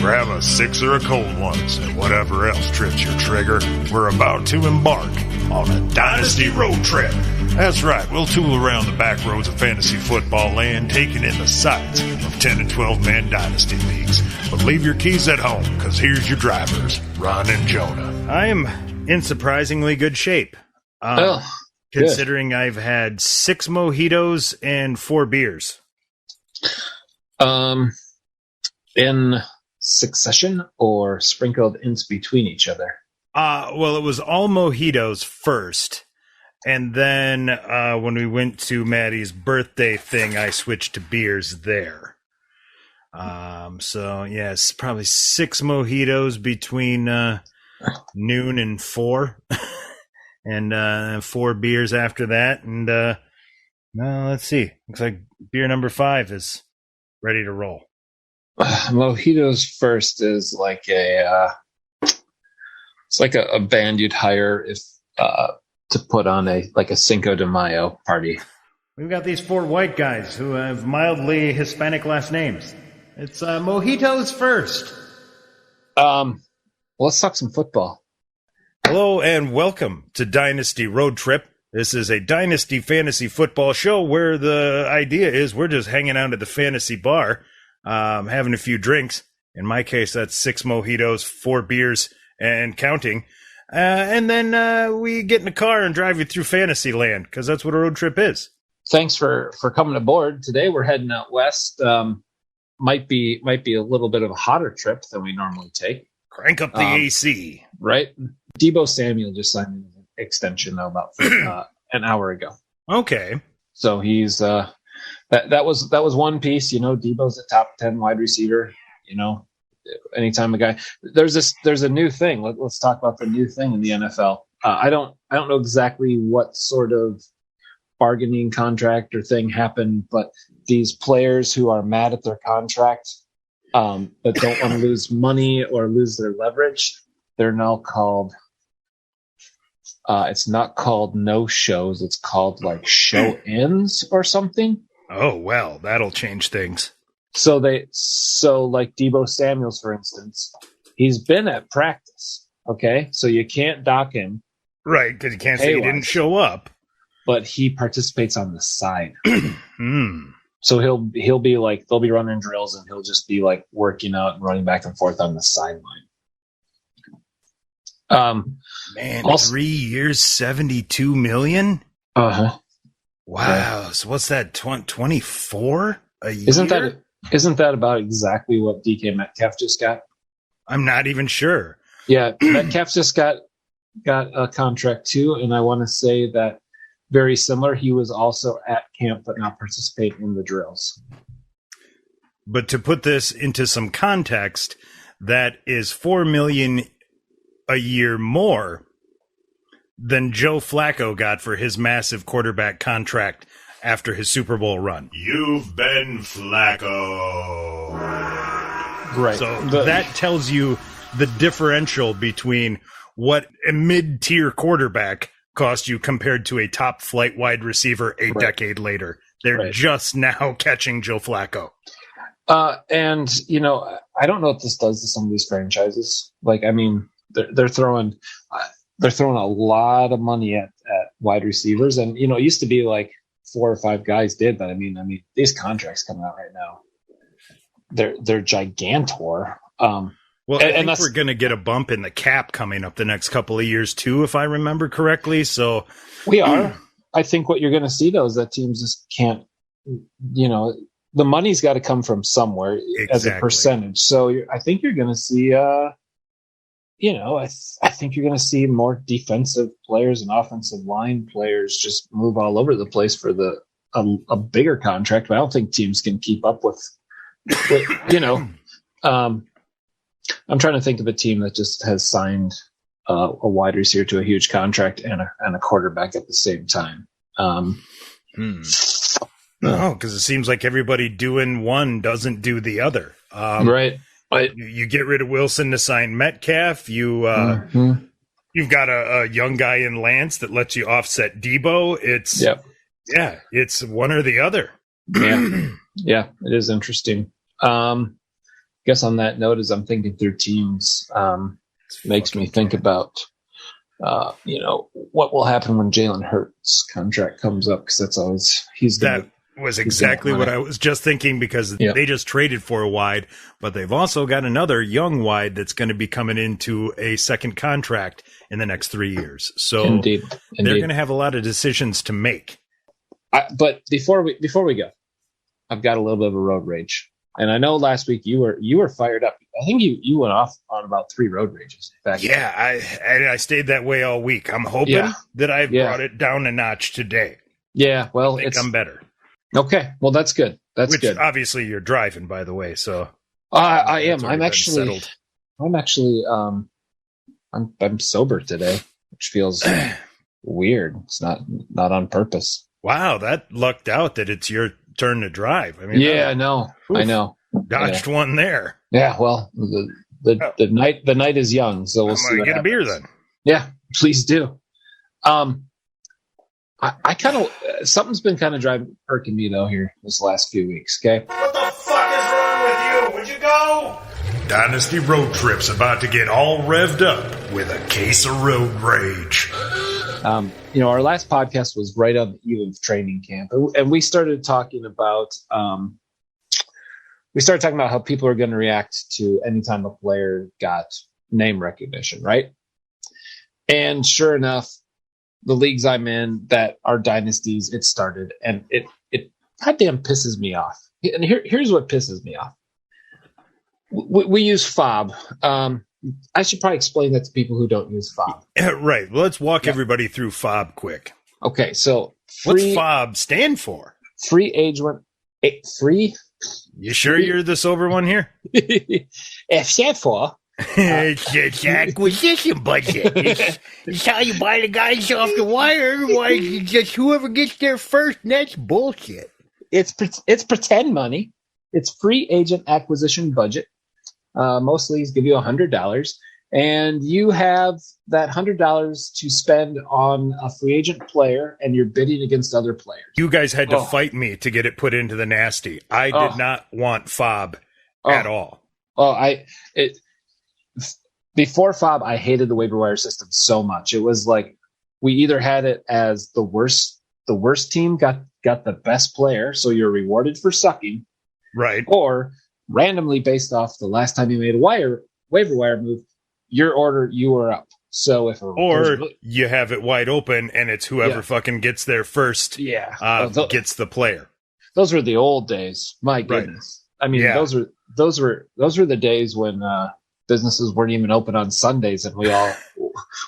grab a six or a cold ones, and whatever else trips your trigger, we're about to embark on a Dynasty road trip. That's right, we'll tool around the back roads of fantasy football land, taking in the sights of 10 and 12-man Dynasty leagues. But leave your keys at home, because here's your drivers, Ron and Jonah. I am in surprisingly good shape. Considering good. I've had 6 mojitos and 4 beers. In succession or sprinkled in between each other? Well, it was all mojitos first. And then when we went to Maddie's birthday thing, I switched to beers there. So, yes, probably 6 mojitos between noon and 4. And 4 beers after that. And let's see. Looks like beer number 5 is ready to roll. Mojitos first is like it's like a band you'd hire if to put on a Cinco de Mayo party. We've got these 4 white guys who have mildly Hispanic last names. It's mojitos first. Let's talk some football. Hello and welcome to Dynasty Road Trip. This is a Dynasty fantasy football show where the idea is we're just hanging out at the fantasy bar, having a few drinks. In my case, that's 6 mojitos, 4 beers, and counting. And then we get in a car and drive you through fantasy land, because that's what a road trip is. Thanks for coming aboard. Today we're heading out west. Might be a little bit of a hotter trip than we normally take. Crank up the AC. Right? Deebo Samuel just signed an extension about an hour ago. Okay. So he's that was one piece. Deebo's a top 10 wide receiver. Anytime a guy there's a new thing. Let's talk about the new thing in the NFL. I don't know exactly what sort of bargaining contract or thing happened, but these players who are mad at their contract but don't want to lose money or lose their leverage, they're now called it's not called no shows, it's called like show-ins or something. Oh well, that'll change things. So like Deebo Samuels, for instance, he's been at practice. Okay, so you can't dock him, right? Because you can't say he didn't show up, but he participates on the side. So he'll be like, they'll be running drills, and he'll just be like working out and running back and forth on the sideline. Man, also, 3 years, $72 million. Uh-huh. Wow. Yeah. So what's that? 24 a year? Isn't that about exactly what DK Metcalf just got? I'm not even sure. Yeah, Metcalf just got a contract too, and I want to say that very similar. He was also at camp but not participating in the drills. But to put this into some context, that is $4 million a year more than Joe Flacco got for his massive quarterback contract after his Super Bowl run. You've been Flacco. Right. So that tells you the differential between what a mid-tier quarterback cost you compared to a top-flight wide receiver a decade later. They're just now catching Joe Flacco. And, I don't know what this does to some of these franchises. They're throwing a lot of money at wide receivers. And, it used to be like 4 or 5 guys did. But, I mean, these contracts coming out right now, they're gigantor. Well, I think we're going to get a bump in the cap coming up the next couple of years, too, if I remember correctly. So we are. I think what you're going to see, though, is that teams just can't, the money's got to come from somewhere as a percentage. So I think you're going to see, I think you're going to see more defensive players and offensive line players just move all over the place for a bigger contract. But I don't think teams can keep up with I'm trying to think of a team that just has signed a wide receiver to a huge contract and a quarterback at the same time. No, because it seems like everybody doing one doesn't do the other. Right. You get rid of Wilson to sign Metcalf. You've got a young guy in Lance that lets you offset Deebo. It's one or the other. Yeah, it is interesting. guess on that note, as I'm thinking through teams, makes me think about, what will happen when Jalen Hurts' contract comes up, because that's always that was exactly what I was just thinking, because they just traded for a wide, but they've also got another young wide that's going to be coming into a second contract in the next 3 years. So Indeed. They're going to have a lot of decisions to make. But before we go, I've got a little bit of a road rage. And I know last week you were fired up. I think you went off on about 3 road rages. In fact, I stayed that way all week. I'm hoping that I brought it down a notch today. Yeah, well, I'm better. Okay, well that's good. That's good. Obviously you're driving, by the way. So I am. I'm actually I'm sober today, which feels weird. It's not on purpose. Wow, that lucked out that it's your turn to drive. I mean, I know. Dodged one there. Yeah, well, the night is young, so we'll see. Get a beer then. Yeah, please do. I kind of something's been kind of irking me though here this last few weeks. Okay. What the fuck is wrong with you? Would you go? Dynasty Road Trip's about to get all revved up with a case of road rage. Our last podcast was right on the eve of training camp, and we started talking about how people are going to react to any time a player got name recognition, right? And sure enough, the leagues I'm in that are dynasties, it started, and it goddamn pisses me off. And here's what pisses me off. We use FOB. I should probably explain that to people who don't use FOB. Right. Well, let's walk everybody through FOB quick. Okay, so what's FOB stand for? Free agent. Free. You sure you're the sober one here? F stand for. It's acquisition budget. It's how you buy the guys off the wire. Otherwise, you just whoever gets there first, and that's bullshit. It's pretend money. It's free agent acquisition budget. Most leagues give you $100, and you have that $100 to spend on a free agent player, and you're bidding against other players. You guys had to fight me to get it put into the nasty. I did not want FOB at all. Before FOB, I hated the waiver wire system so much. It was like we either had it as the worst team got the best player, so you're rewarded for sucking, right? Or randomly based off the last time you made a waiver wire move, you were up. So you have it wide open and it's whoever fucking gets there first. Gets the player. Those were the old days. My goodness. Right. I mean, those were the days when businesses weren't even open on Sundays, and we all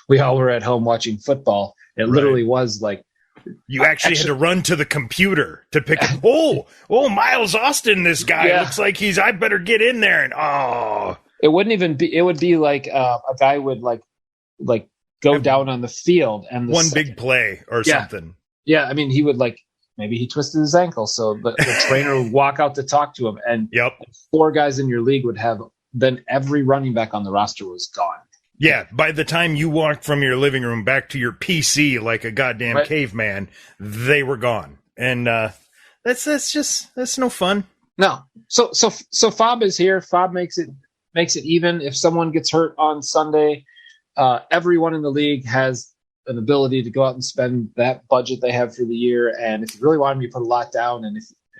were at home watching football. It literally was like you actually had to run to the computer to pick up. Oh, Miles Austin, this guy looks like I better get in there. And it wouldn't even be. It would be like a guy would like go down on the field and one big play or something. Yeah, I mean, he would maybe he twisted his ankle, so the trainer would walk out to talk to him, and 4 guys in your league would have. Then every running back on the roster was gone. Yeah, by the time you walked from your living room back to your PC like a goddamn caveman, they were gone. And that's no fun. No. So FOB is here. FOB makes it even. If someone gets hurt on Sunday, everyone in the league has an ability to go out and spend that budget they have for the year. And if you really want them, you put a lot down. And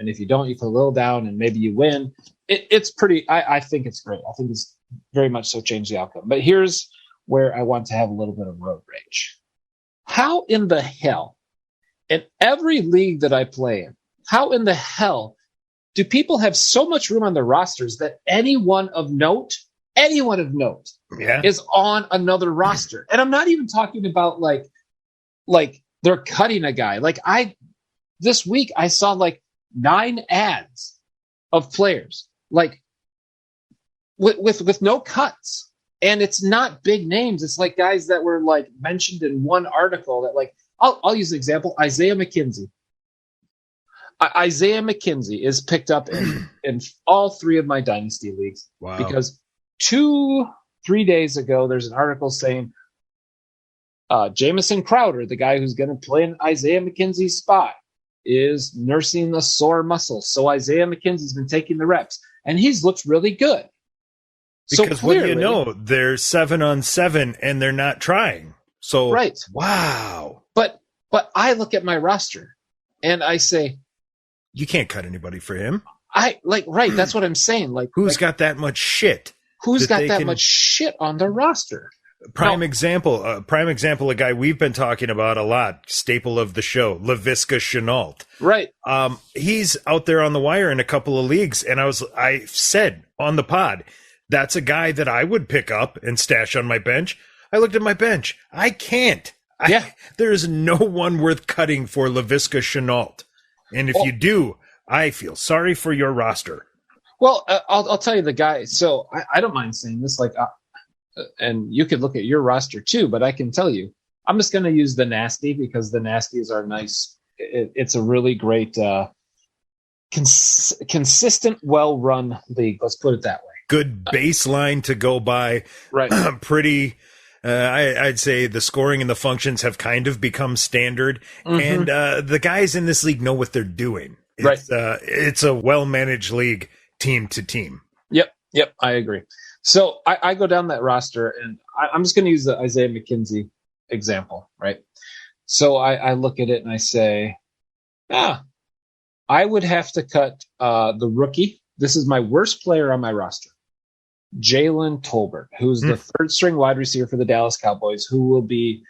if you don't, you put a little down, and maybe you win. It's pretty. I think it's great. I think it's very much so changed the outcome. But here's where I want to have a little bit of road rage. How in the hell, in every league that I play in, how in the hell do people have so much room on their rosters that anyone of note is on another roster? And I'm not even talking about like they're cutting a guy. This week I saw 9 ads of players with no cuts, and it's not big names. It's like guys that were mentioned in one article that I'll use the example Isaiah McKenzie. Isaiah McKenzie is picked up in all 3 of my dynasty leagues. Wow. Because 2-3 days ago there's an article saying Jamison Crowder, the guy who's going to play in Isaiah McKenzie's spot, is nursing a sore muscle. So Isaiah McKenzie's been taking the reps, and he's looked really good. Because what do you know? They're 7-on-7 and they're not trying. So, right. Wow. But I look at my roster and I say, you can't cut anybody for him. Right. That's what I'm saying. Like, who's got that much shit? Who's got that much shit on their roster? Prime example, a guy we've been talking about a lot, staple of the show, Laviska Shenault. Right. He's out there on the wire in a couple of leagues, and I said on the pod, that's a guy that I would pick up and stash on my bench. I looked at my bench. I can't. There's no one worth cutting for Laviska Shenault. And if you do, I feel sorry for your roster. Well, I'll tell you the guy. So I don't mind saying this, and you could look at your roster too, but I can tell you, I'm just going to use the Nasty because the Nasties are nice. It's a really great, consistent, well-run league. Let's put it that way. Good baseline to go by. Right. Pretty. I'd say the scoring and the functions have kind of become standard, and the guys in this league know what they're doing. It's a well-managed league, team to team. Yep, I agree. So I go down that roster, and I'm just going to use the Isaiah McKenzie example, right? So I look at it and I say, I would have to cut the rookie. This is my worst player on my roster, Jalen Tolbert, who's the third-string wide receiver for the Dallas Cowboys, who will be,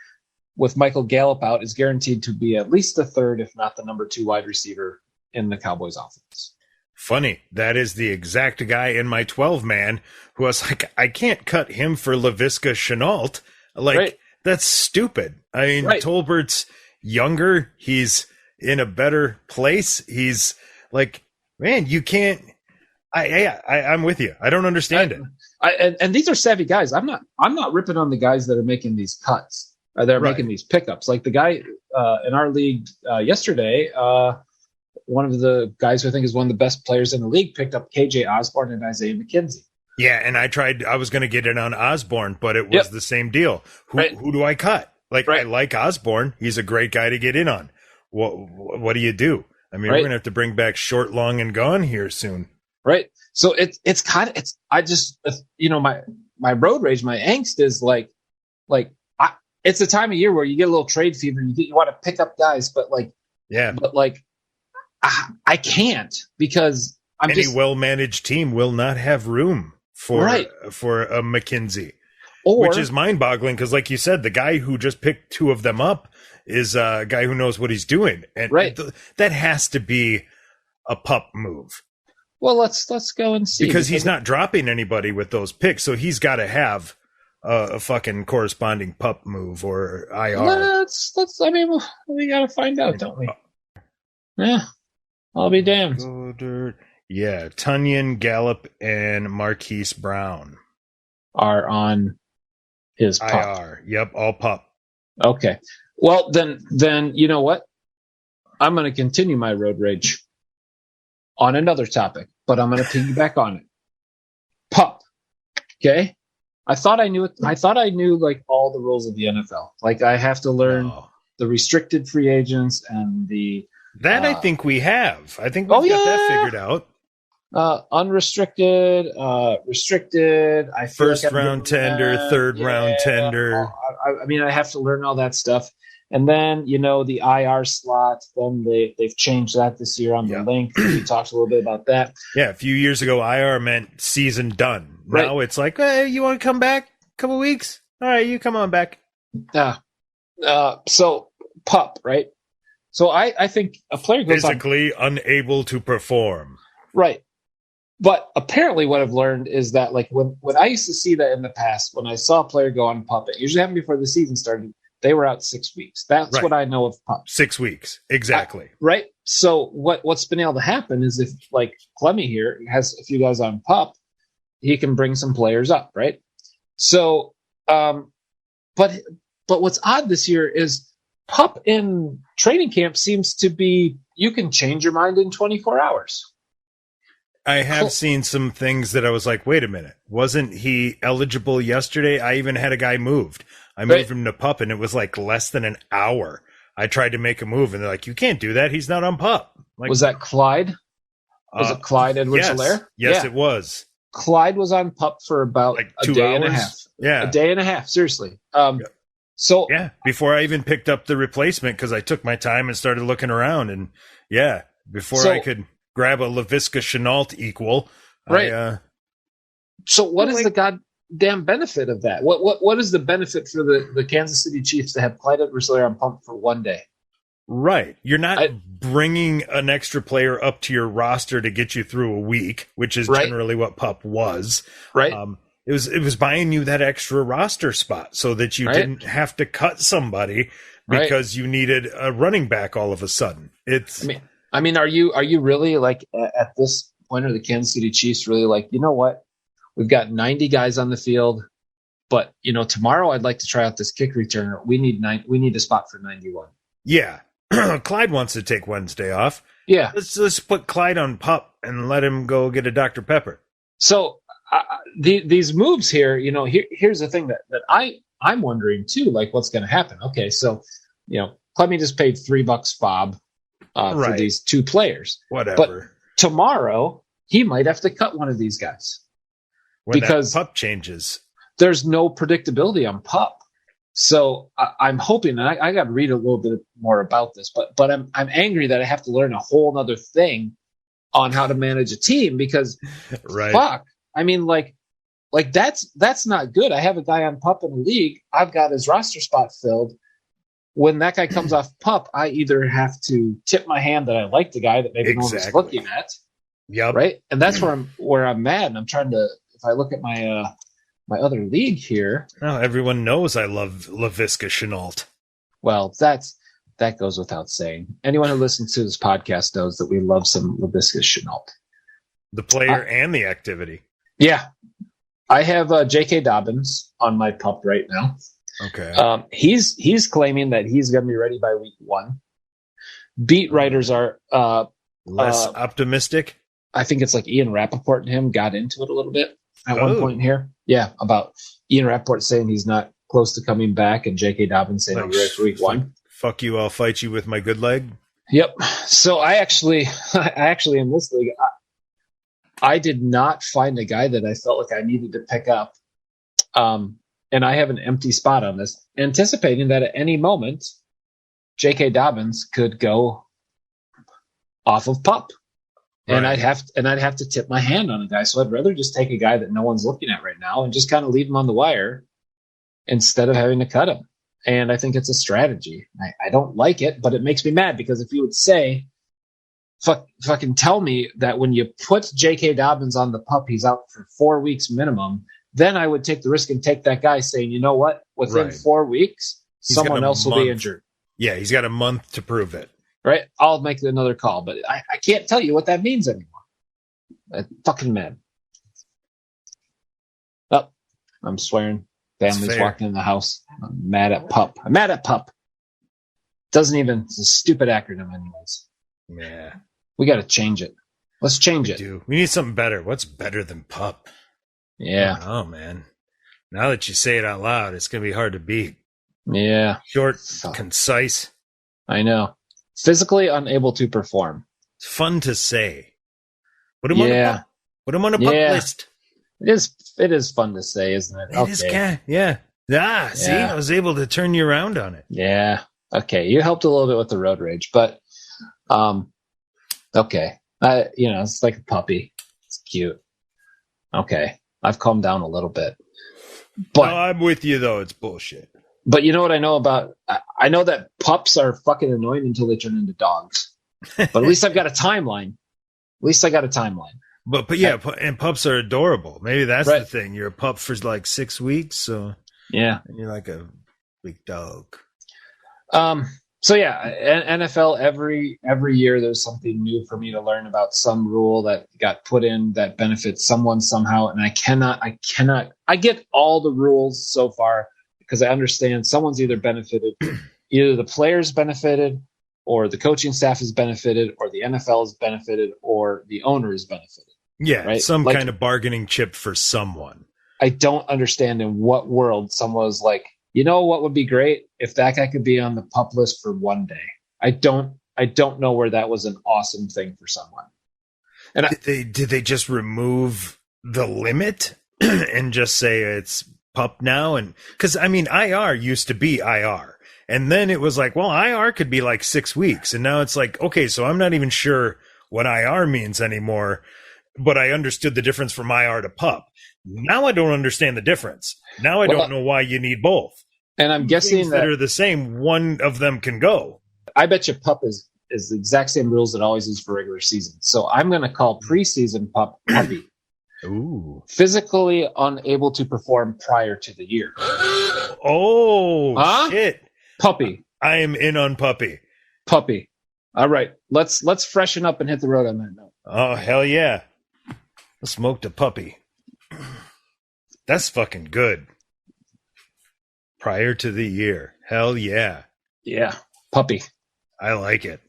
with Michael Gallup out, is guaranteed to be at least the third, if not the number 2 wide receiver in the Cowboys offense. Funny, that is the exact guy in my 12-man who was like, I can't cut him for Laviska Shenault. That's stupid. I mean, Tolbert's younger. He's in a better place. He's like, man, you can't. I'm with you. I don't understand it. And these are savvy guys. I'm not ripping on the guys that are making these cuts. They're making these pickups. Like the guy in our league yesterday, one of the guys who I think is one of the best players in the league picked up KJ Osborne and Isaiah McKenzie. Yeah, and I was going to get it on Osborne, but it was the same deal. Who do I cut? I like Osborne. He's a great guy to get in on. What do you do? I mean, we're going to have to bring back Short, Long, and Gone here soon. Right. So it's my road rage, my angst is it's a time of year where you get a little trade fever. You want to pick up guys, but I can't because any well-managed team will not have room for a McKenzie, which is mind-boggling because, like you said, the guy who just picked 2 of them up is a guy who knows what he's doing, and that has to be a pup move. Well, let's go and see because he's not dropping anybody with those picks, so he's got to have a fucking corresponding pup move or IR. Let's. I mean, we got to find out, don't we? Yeah. I'll be damned. Yeah, Tunyon, Gallup, and Marquise Brown are on his pup. IR. Yep, all pup. Okay. Well, then you know what? I'm going to continue my road rage on another topic, but I'm going to piggyback on it. Pup. Okay? I thought I knew it. I thought I knew all the rules of the NFL. I have to learn the restricted free agents and the that I think we have. I think we've got that figured out. Unrestricted, restricted. I feel first round tender, third round tender. I mean, I have to learn all that stuff. And then, the IR slot, then they've changed that this year on the link. We talked a little bit about that. Yeah, a few years ago, IR meant season done. Now it's like, hey, you want to come back a couple weeks? All right, you come on back. So, pup, right? So I think a player goes physically unable to perform. Right. But apparently what I've learned is that when I used to see that in the past, when I saw a player go on pup, it usually happened before the season started, they were out 6 weeks. That's what I know of pup. 6 weeks. Exactly. Right. So what's been able to happen is if Clemmy here has a few guys on pup, he can bring some players up. Right. So, but what's odd this year is pup in training camp seems to be, you can change your mind in 24 hours. I have seen some things that I was like, wait a minute, wasn't he eligible yesterday? I even had a guy moved. I moved him to pup, and it was less than an hour. I tried to make a move, and they're like, you can't do that. He's not on pup. Was that Clyde? Was it Clyde Edwards-Helaire? Yes, it was. Clyde was on PUP for about Like a 2 day hours? and a half. Yeah. A day and a half, seriously. So Yeah, before I even picked up the replacement, because I took my time and started looking around, and before I could grab a LaVisca Chenault equal, right. So what is the goddamn benefit of that? What is the benefit for the Kansas City Chiefs to have Clyde Edwards-Helaire on PUP for one day? Right, you're not bringing an extra player up to your roster to get you through a week, which is generally what PUP was. Right. It was buying you that extra roster spot so that you didn't have to cut somebody because you needed a running back all of a sudden. I mean, are you really like at this point are the Kansas City Chiefs really like, you know what? We've got 90 guys on the field, but tomorrow I'd like to try out this kick returner. We need a spot for 91. Yeah. Clyde wants to take Wednesday off. Yeah. Let's put Clyde on PUP and let him go get a Dr. Pepper. So these moves here, here's the thing that I'm wondering too, like what's going to happen. Okay, so Clemmy just paid $3 fob for these two players. Whatever. But tomorrow he might have to cut one of these guys because PUP changes. There's no predictability on PUP. So I'm hoping, and I got to read a little bit more about this, but I'm angry that I have to learn a whole other thing on how to manage a team because fuck. I mean, like that's not good. I have a guy on PUP in the league. I've got his roster spot filled. When that guy comes off PUP, I either have to tip my hand that I like the guy that maybe no one's looking at. Yep. Right. And that's where I'm mad. And I'm trying to, if I look at my other league here. Well, everyone knows I love LaVisca Chenault. Well, that goes without saying. Anyone who listens to this podcast knows that we love some LaVisca Chenault. The player and the activity. Yeah. I have J.K. Dobbins on my PUP right now. Okay. He's claiming that he's going to be ready by week 1. Beat writers are less optimistic. I think it's like Ian Rappaport and him got into it a little bit at one point here. Yeah, about Ian Rappaport saying he's not close to coming back and J.K. Dobbins saying he'll be ready for week 1. Fuck you, I'll fight you with my good leg. Yep. So I actually in this league, I did not find a guy that I felt like I needed to pick up. And I have an empty spot on this, anticipating that at any moment, J.K. Dobbins could go off of PUP. And I'd have to tip my hand on a guy. So I'd rather just take a guy that no one's looking at right now and just kind of leave him on the wire instead of having to cut him. And I think it's a strategy. I don't like it, but it makes me mad because if you would say, fucking tell me that when you put J.K. Dobbins on the PUP, he's out for 4 weeks minimum, then I would take the risk and take that guy saying, you know what, within 4 weeks, someone else will be injured. Yeah, he's got a month to prove it. Right? I'll make another call, but I can't tell you what that means anymore. I'm fucking mad. Oh, I'm swearing. Family's walking in the house. I'm mad at PUP. I'm mad at PUP. It's a stupid acronym anyways. Yeah. We got to change it. Let's change it. We need something better. What's better than PUP? Yeah. Oh, man. Now that you say it out loud, it's going to be hard to beat. Yeah. Short, concise. I know. Physically unable to perform. It's fun to say. Put him on a PUP. Put him on a PUP list. It is fun to say, isn't it? It is, yeah. Ah, see, I was able to turn you around on it. Yeah. Okay. You helped a little bit with the road rage, but okay. It's like a puppy. It's cute. Okay. I've calmed down a little bit. But I'm with you though, it's bullshit. But you know what I know about I know that pups are fucking annoying until they turn into dogs. But at least I've got a timeline. But yeah, and pups are adorable. Maybe that's the thing. You're a pup for like 6 weeks, so yeah, and you're like a big dog. So yeah, NFL every year there's something new for me to learn about some rule that got put in that benefits someone somehow, and I cannot. I get all the rules so far because I understand someone's either benefited, either the players benefited, or the coaching staff is benefited, or the NFL is benefited, or the owner is benefited. Yeah, right? Some kind of bargaining chip for someone. I don't understand in what world someone was like, you know what would be great if that guy could be on the PUP list for one day. I don't know where that was an awesome thing for someone. And did they just remove the limit and just say it's pup now? And because I mean, IR used to be IR. And then it was like, well, IR could be like 6 weeks. And now it's like, okay, so I'm not even sure what IR means anymore, but I understood the difference from IR to pup. Now I don't understand the difference. Now I don't know why you need both. And I'm guessing that are the same, one of them can go. I bet you pup is the exact same rules it always is for regular season. So I'm going to call preseason puppy. Ooh. Physically unable to perform prior to the year. Oh, shit. Puppy. I am in on puppy. Puppy. All right. Let's freshen up and hit the road on that note. Oh, hell yeah. I smoked a puppy. That's fucking good. Prior to the year. Hell yeah. Yeah. Puppy. I like it.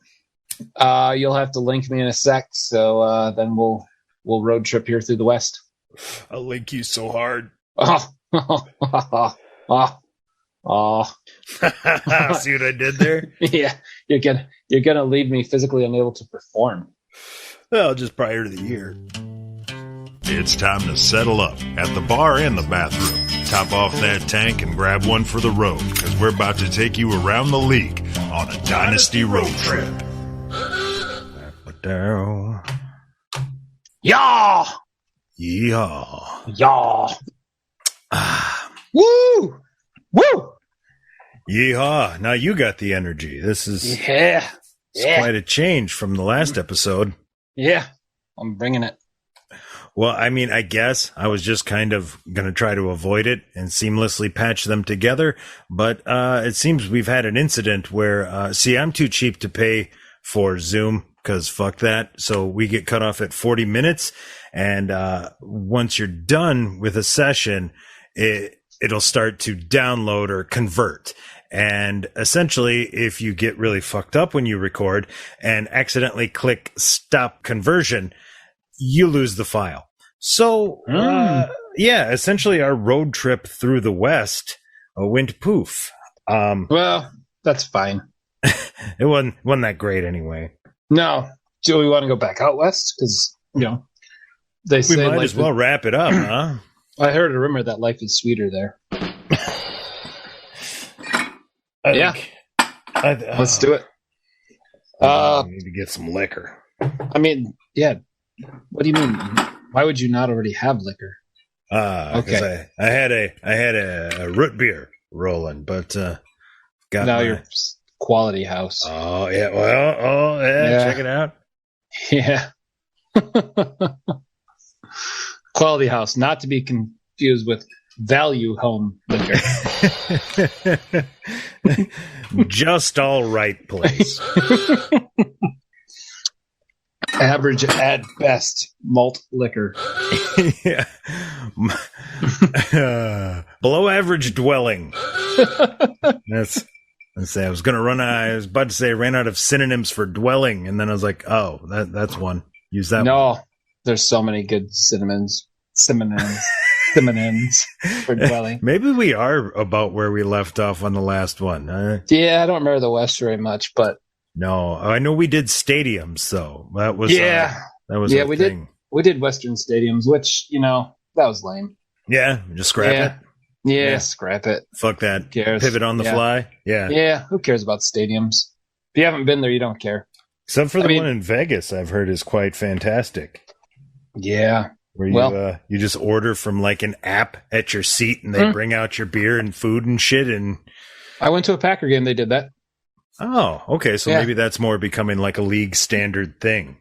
You'll have to link me in a sec, so then we'll road trip here through the West. I'll link you so hard. See what I did there? Yeah, you're gonna leave me physically unable to perform. Well, just prior to the year. It's time to settle up at the bar and the bathroom. Top off that tank and grab one for the road, because we're about to take you around the league on a Dynasty road trip. Yeah! Yeehaw. Yeah! Woo! Woo! Yeehaw. Now you got the energy. This is quite a change from the last episode. Yeah, I'm bringing it. Well, I mean, I guess I was just kind of going to try to avoid it and seamlessly patch them together. But it seems we've had an incident where, I'm too cheap to pay for Zoom because fuck that. So we get cut off at 40 minutes. And once you're done with a session, it'll start to download or convert. And essentially, if you get really fucked up when you record and accidentally click stop conversion, you lose the file. So, essentially our road trip through the West went poof. Well, that's fine. It wasn't that great anyway. No. Do we want to go back out West? Because, they say we might as well wrap it up, huh? I heard a rumor that life is sweeter there. Let's do it. I need to get some liquor. I mean, yeah. What do you mean? Why would you not already have liquor? Okay. I had a root beer rolling, but got now your quality house. Oh yeah, well, check it out. Yeah. Quality house, not to be confused with value home liquor. Just all right place. Average at best malt liquor. Yeah. Below average dwelling. I was about to say I ran out of synonyms for dwelling, and then I was like, oh, that's one. Use that one. No, there's so many good synonyms for dwelling. Maybe we are about where we left off on the last one. Yeah, I don't remember the West very much, but no, I know we did stadiums, though. That was we thing. We did Western stadiums, which that was lame. Yeah, just scrap it. Yeah, scrap it. Fuck that. Who cares? Pivot on the fly. Yeah. Yeah, who cares about stadiums? If you haven't been there, you don't care. Except for the one in Vegas, I've heard is quite fantastic. Yeah. Where you just order from like an app at your seat, and they bring out your beer and food and shit. And I went to a Packer game. They did that. Oh, okay. So maybe that's more becoming like a league standard thing.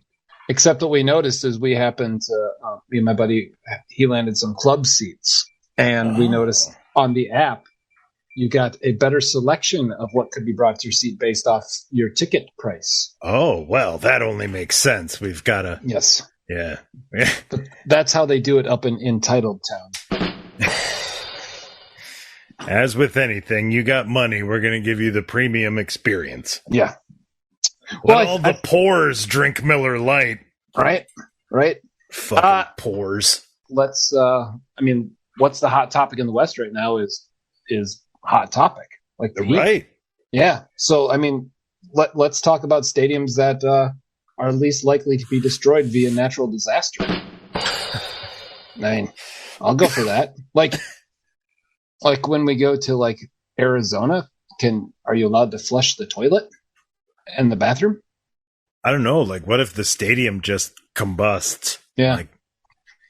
Except what we noticed is we happened to, me and my buddy, he landed some club seats. And we noticed on the app, you got a better selection of what could be brought to your seat based off your ticket price. Oh, well, that only makes sense. We've got to. Yes. Yeah. But that's how they do it up in Entitled Town. As with anything, you got money, we're going to give you the premium experience. Yeah. Let all the poors drink Miller Lite. Right. Fucking poors. Let's, what's the hot topic in the West right now is hot topic. Like the Heat. Right. Yeah. So, let's talk about stadiums that are least likely to be destroyed via natural disaster. I'll go for that. Like when we go to like Arizona, are you allowed to flush the toilet and the bathroom? I don't know. Like, what if the stadium just combusts? Yeah. Like,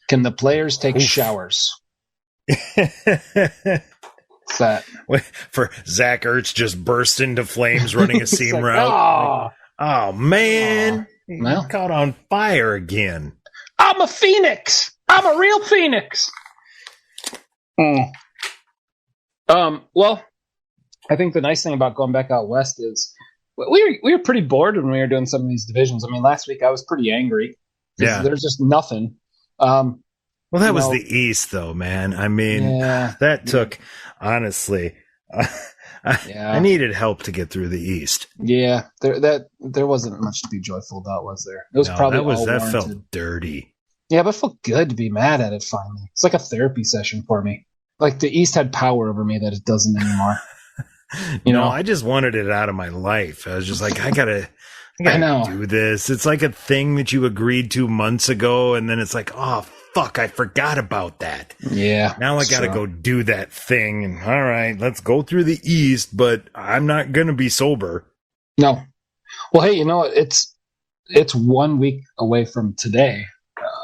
can the players take showers? That for Zach Ertz just burst into flames running a seam like, route. Oh man, Well, caught on fire again. I'm a phoenix. I'm a real phoenix. Well, I think the nice thing about going back out west is we were pretty bored when we were doing some of these divisions. I mean, last week I was pretty angry. Yeah, there's just nothing. Well, that was the East, though, man. I mean, that took, honestly, I needed help to get through the East. Yeah, there wasn't much to be joyful about, was there? It was probably that felt dirty. Yeah, but it felt good to be mad at it finally. It's like a therapy session for me. Like the East had power over me that it doesn't anymore. You know, I just wanted it out of my life. I was just like, I gotta do this. It's like a thing that you agreed to months ago, and then it's like, oh, fuck, I forgot about that. Yeah. Now I gotta go do that thing. And all right, let's go through the East, but I'm not gonna be sober. No. Well, hey, you know what? It's 1 week away from today.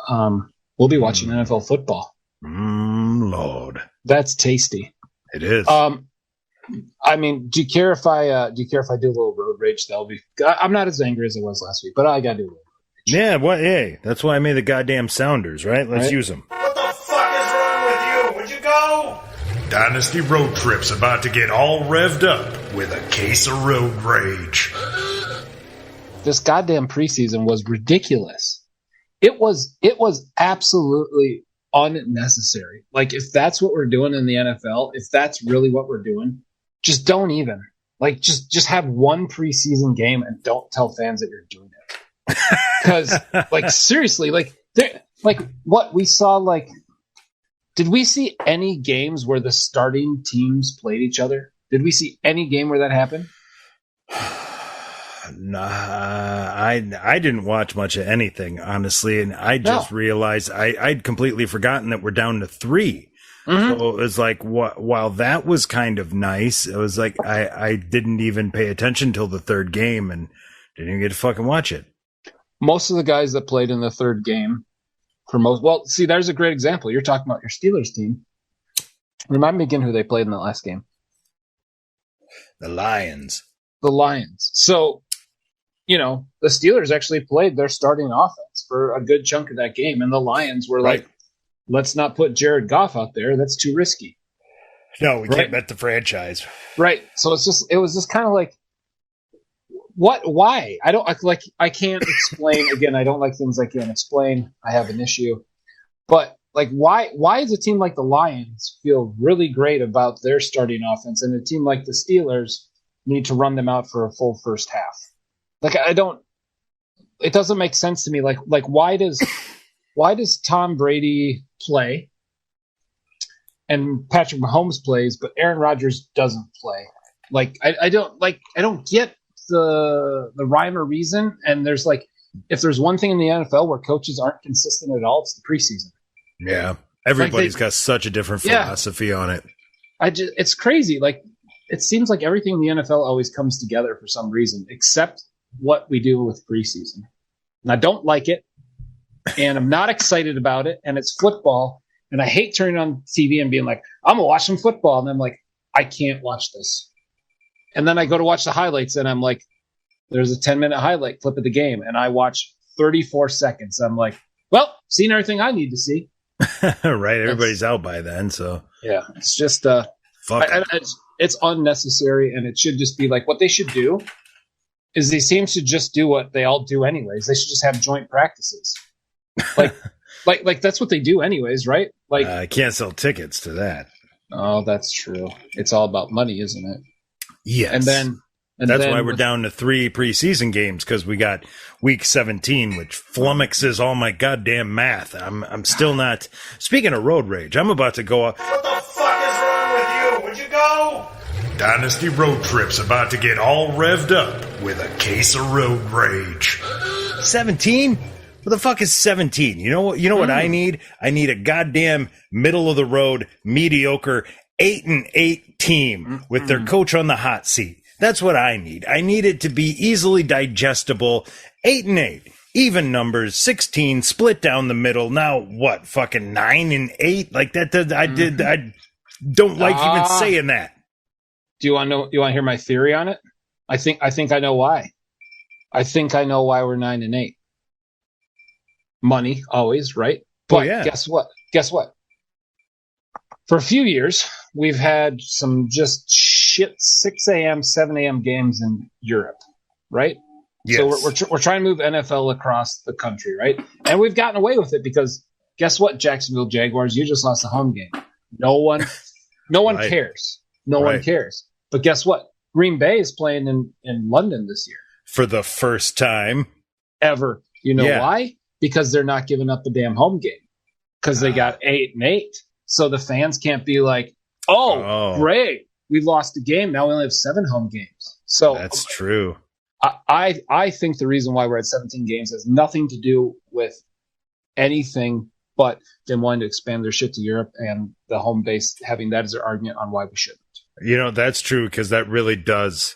We'll be watching NFL football. Lord. That's tasty. It is. I mean, do you care if I do a little road rage? I'm not as angry as I was last week, but I gotta do a little. Yeah, hey, that's why I made the goddamn sounders, right? Let's use them. What the fuck is wrong with you? Would you go? Dynasty Road Trip's about to get all revved up with a case of road rage. This goddamn preseason was ridiculous. It was absolutely unnecessary. Like, if that's what we're doing in the NFL, if that's really what we're doing, just don't even. Like, just have one preseason game and don't tell fans that you're doing it. Because, like, seriously, like what we saw, like, did we see any games where the starting teams played each other? Did we see any game where that happened? Nah, I didn't watch much of anything, honestly, and I just realized I'd completely forgotten that we're down to 3. Mm-hmm. So it was like, while that was kind of nice, it was like I didn't even pay attention till the third game and didn't even get to fucking watch it. Most of the guys that played in the third game, see, there's a great example. You're talking about your Steelers team. Remind me again who they played in the last game. The Lions. So, you know, the Steelers actually played their starting offense for a good chunk of that game, and the Lions were like, let's not put Jared Goff out there. That's too risky. No, we can't bet the franchise. Right. So it was just kind of like, why? I can't explain. Again, I don't like things I can't explain. I have an issue. But, like, why does a team like the Lions feel really great about their starting offense, and a team like the Steelers need to run them out for a full first half? Like, it doesn't make sense to me. Like why does Tom Brady play and Patrick Mahomes plays, but Aaron Rodgers doesn't play? Like, I don't get the rhyme or reason. And there's like, if there's one thing in the NFL where coaches aren't consistent at all, it's the preseason. Yeah. Everybody's got such a different philosophy on it. It's crazy. Like, it seems like everything in the NFL always comes together for some reason, except what we do with preseason. And I don't like it, and I'm not excited about it, and it's football, and I hate turning on TV and being like, I'm going to watch some football, and I'm like, I can't watch this. And then I go to watch the highlights, and I'm like, there's a 10-minute highlight clip of the game, and I watch 34 seconds. I'm like, well, seen everything I need to see. Right, everybody's out by then, so. Yeah, it's just it's unnecessary, and it should just be like, what they should do is these teams should just do what they all do anyways. They should just have joint practices. Like that's what they do anyways, right? Like, I can't sell tickets to that. Oh, that's true. It's all about money, isn't it? Yes. And that's why we're down to 3 preseason games, because we got week 17, which flummoxes all my goddamn math. I'm still not. Speaking of road rage, I'm about to go up. What the fuck is wrong with you? Would you go? Dynasty Road Trip's about to get all revved up with a case of road rage. 17? What the fuck is 17? You know what? You know what I need? I need a goddamn middle of the road, mediocre 8-8 team with their coach on the hot seat. That's what I need. I need it to be easily digestible. 8-8, even numbers, 16 split down the middle. Now what? Fucking 9-8? Like that? I don't like even saying that. Do you want to know? You want to hear my theory on it? I think I know why. I think I know why we're 9-8. Money, always, right? But guess what? For a few years, we've had some just shit 6 a.m., 7 a.m. games in Europe, right? Yes. So we're trying to move NFL across the country, right? And we've gotten away with it because guess what, Jacksonville Jaguars? You just lost a home game. No one Right. cares. No one cares. But guess what? Green Bay is playing in London this year. For the first time ever. You know why? Because they're not giving up the damn home game. Because they got 8-8. So the fans can't be like, oh, great, we lost a game. Now we only have 7 home games. So that's true. I think the reason why we're at 17 games has nothing to do with anything but them wanting to expand their shit to Europe and the home base having that as their argument on why we shouldn't. You know, that's true because that really does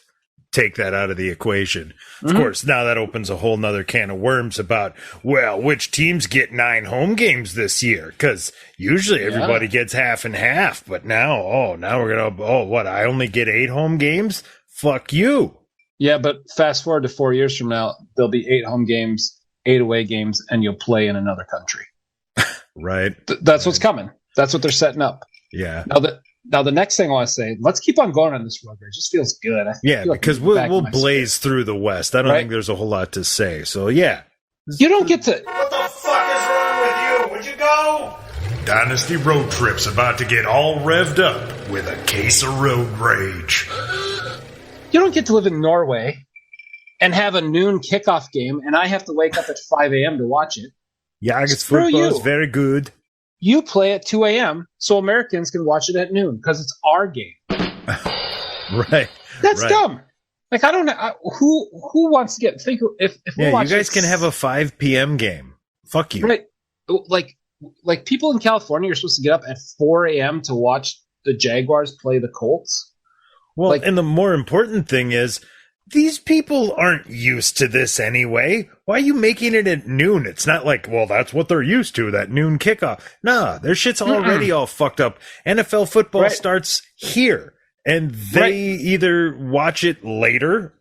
take that out of the equation. Of course, now that opens a whole nother can of worms about, well, which teams get 9 home games this year? Because usually everybody gets half and half, but now we're going to, what, I only get 8 home games? Fuck you. Yeah, but fast forward to 4 years from now, there'll be 8 home games, 8 away games, and you'll play in another country. Right. That's what's coming. That's what they're setting up. Yeah. Now, the next thing I want to say, let's keep on going on this road. It just feels good. Because we'll blaze through the West. I don't think there's a whole lot to say. So, yeah. You don't get to... What the fuck is wrong with you? Would you go? Dynasty Road Trip's about to get all revved up with a case of road rage. You don't get to live in Norway and have a noon kickoff game, and I have to wake up at 5 a.m. to watch it. Yeah, I guess football is very good. You play at 2 a.m. so Americans can watch it at noon because it's our game. Right. That's dumb. Like, I don't know. Who wants to get... Think if you guys can have a 5 p.m. game. Fuck you. Right. Like people in California are supposed to get up at 4 a.m. to watch the Jaguars play the Colts. Well, and the more important thing is, these people aren't used to this anyway. Why are you making it at noon? It's not like, well, that's what they're used to, that noon kickoff. Nah, their shit's already all fucked up. NFL football starts here, and they either watch it later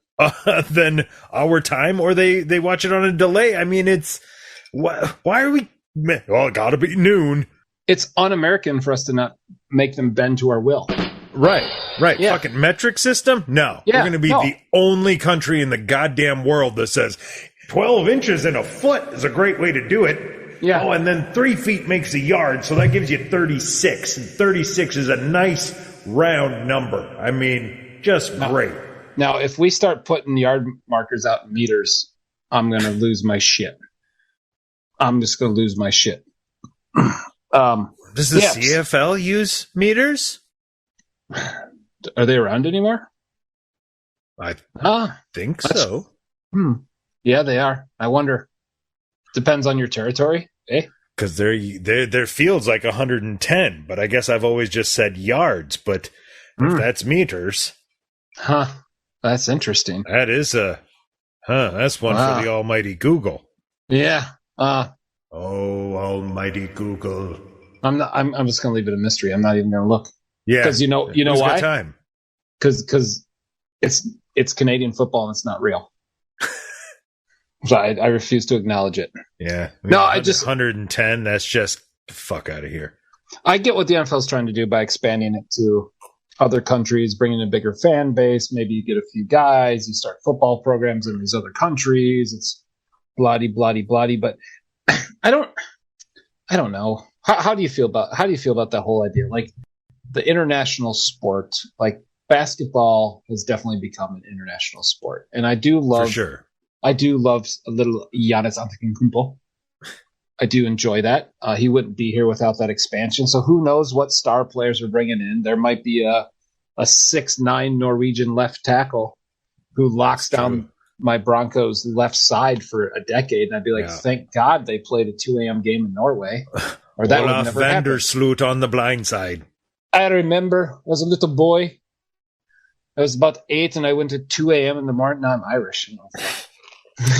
than our time, or they watch it on a delay. I mean, it's... Why are we... Well, it gotta be noon. It's un-American for us to not make them bend to our will. Right. Yeah. Fucking metric system? No. We're going to be the only country in the goddamn world that says 12 inches in a foot is a great way to do it. Yeah. Oh, and then 3 feet makes a yard, so that gives you 36. And 36 is a nice round number. I mean, just great. Now, if we start putting yard markers out in meters, I'm going to lose my shit. I'm just going to lose my shit. Does the CFL use meters? Are they around anymore? I think so. Yeah, they are. I wonder. Depends on your territory, eh? Because their field's like 110, but I guess I've always just said yards. But if that's meters, that's interesting. That is that's one for the almighty Google. Yeah. Oh, almighty Google. I'm just gonna leave it a mystery. I'm not even gonna look. Yeah, because you know why? Time. Because it's Canadian football and it's not real. So I refuse to acknowledge it. Yeah. I just 110. That's just fuck out of here. I get what the NFL is trying to do by expanding it to other countries, bringing a bigger fan base. Maybe you get a few guys. You start football programs in these other countries. It's bloody. But I don't know. How do you feel about that whole idea? Like, the international sport, like basketball has definitely become an international sport. And I do love, for sure. I do love a little Giannis Antetokounmpo. I do enjoy that. He wouldn't be here without that expansion. So who knows what star players are bringing in? There might be a 6'9" Norwegian left tackle who locks down my Broncos left side for a decade, and I'd be like, thank God they played a 2 a.m. game in Norway, or that would never happen. Vandersloot on the blind side. I remember I was a little boy. I was about 8, and I went to 2 a.m. in the morning. Now I'm Irish.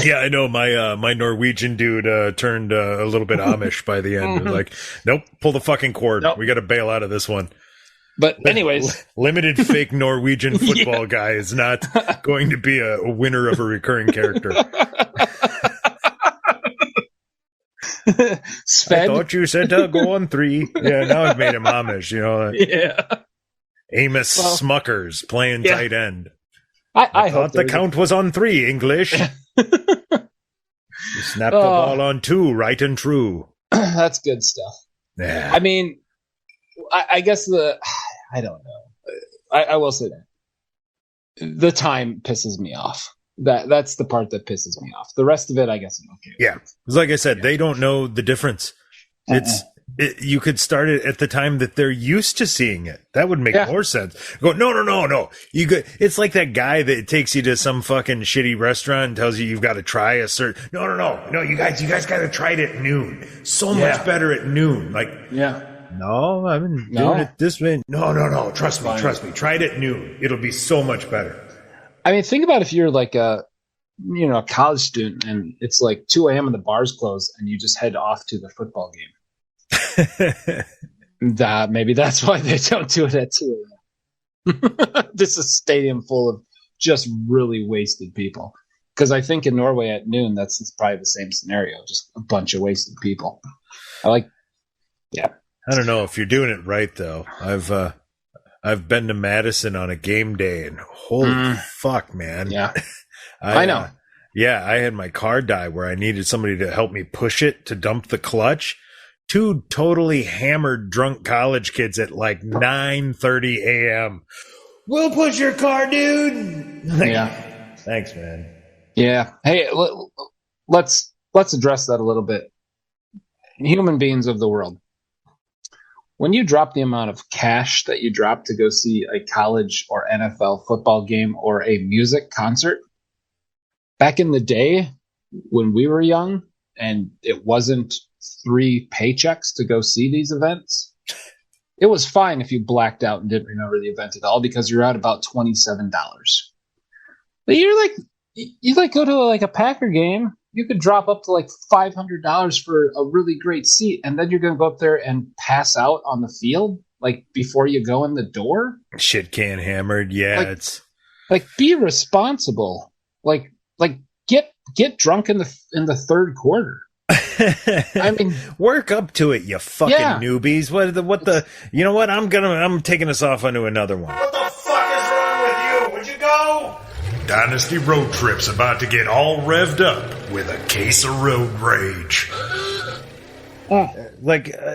Yeah, I know. My Norwegian dude turned a little bit Amish by the end. Like, nope, pull the fucking cord. Nope. We got to bail out of this one. But anyways, limited fake Norwegian football guy is not going to be a winner of a recurring character. Sven? I thought you said to go on 3. Yeah, now I've made him Amish. Yeah. Amos Smuckers playing tight end. I thought the count was on 3, English. You snapped the ball on 2, right and true. That's good stuff. Yeah. I mean, I guess I don't know. I will say that the time pisses me off. That's the part that pisses me off. The rest of it, I guess, I'm okay with. Yeah, like I said, they don't know the difference. You could start it at the time that they're used to seeing it. That would make more sense. Go, no. You could. It's like that guy that takes you to some fucking shitty restaurant and tells you you've got to try a certain. No. You guys got to try it at noon. So much better at noon. Like, no, I've been doing it this way. No. Trust me. Try it at noon. It'll be so much better. I mean, think about if you're like a college student and it's like 2 a.m. and the bar's closed and you just head off to the football game. Maybe that's why they don't do it at 2 a.m. Just a stadium full of just really wasted people. Because I think in Norway at noon, that's probably the same scenario, just a bunch of wasted people. I don't know if you're doing it right though. I've been to Madison on a game day and holy fuck, man. Yeah, I know. I had my car die where I needed somebody to help me push it to dump the clutch. 2 totally hammered drunk college kids at like 9:30 a.m. We'll push your car, dude. Yeah. Thanks, man. Yeah. Hey, let's address that a little bit. Human beings of the world. When you drop the amount of cash that you drop to go see a college or NFL football game or a music concert, back in the day when we were young and it wasn't 3 paychecks to go see these events, it was fine if you blacked out and didn't remember the event at all because you're out about $27. But you go to like a Packer game, you could drop up to like $500 for a really great seat, and then you're going to go up there and pass out on the field like before you go in the door. Shit can hammered, yeah. It's like be responsible. Like get drunk in the third quarter. I mean, work up to it, you fucking newbies. You know what? I'm taking us off onto another one. What the fuck is wrong with you? Would you go? Dynasty Road Trip's about to get all revved up with a case of road rage.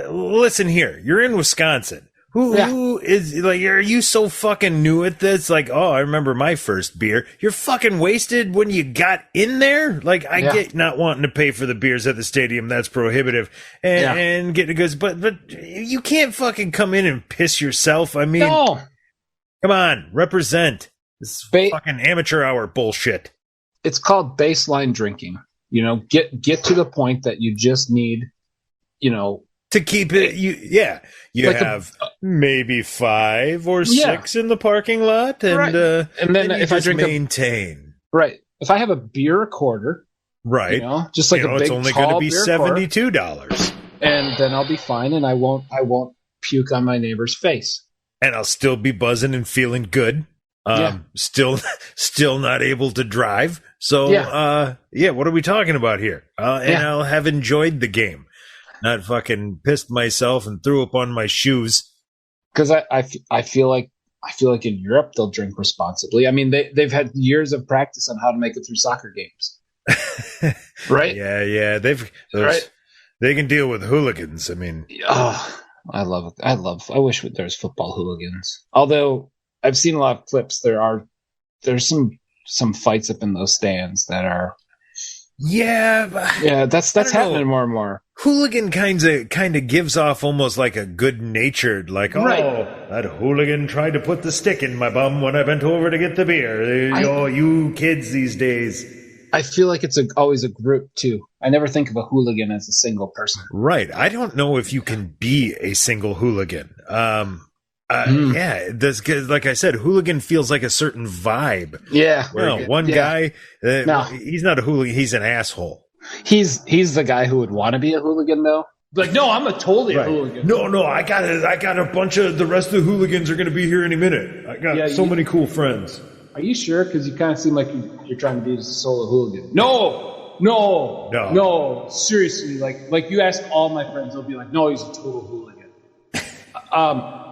Listen here. You're in Wisconsin. Who is like? Are you so fucking new at this? Like, I remember my first beer. You're fucking wasted when you got in there. Like, I get not wanting to pay for the beers at the stadium. That's prohibitive. And getting goods, but you can't fucking come in and piss yourself. I mean, come on, represent this fucking amateur hour bullshit. It's called baseline drinking. Get to the point that you just need, to keep it, you like have maybe 5 or 6 in the parking lot, and then if I drink maintain if I have a beer a quarter, just like a big it's only going to be $72, and then I'll be fine, and I won't puke on my neighbor's face, and I'll still be buzzing and feeling good. Still not able to drive. So what are we talking about here? And I'll have enjoyed the game. Not fucking pissed myself and threw up on my shoes. Because I feel like in Europe they'll drink responsibly. I mean they've had years of practice on how to make it through soccer games, right? Yeah. They can deal with hooligans. I mean, I love it. I wish there's football hooligans. Although I've seen a lot of clips. There's some fights up in those stands that are Yeah, that's happening more and more. Hooligan kind of gives off almost like a good-natured, like, that hooligan tried to put the stick in my bum when I bent over to get the beer. You kids these days. I feel like it's always a group, too. I never think of a hooligan as a single person. Right. I don't know if you can be a single hooligan. Yeah, like I said, hooligan feels like a certain vibe. Yeah. One guy, he's not a hooligan, he's an asshole. He's the guy who would want to be a hooligan, though. Like, no, I'm a hooligan. No, I got a bunch of the rest of the hooligans are going to be here any minute. I got many cool friends. Are you sure? Because you kind of seem like you're trying to be a solo hooligan. No. Seriously, like you ask all my friends, they'll be like, no, he's a total hooligan.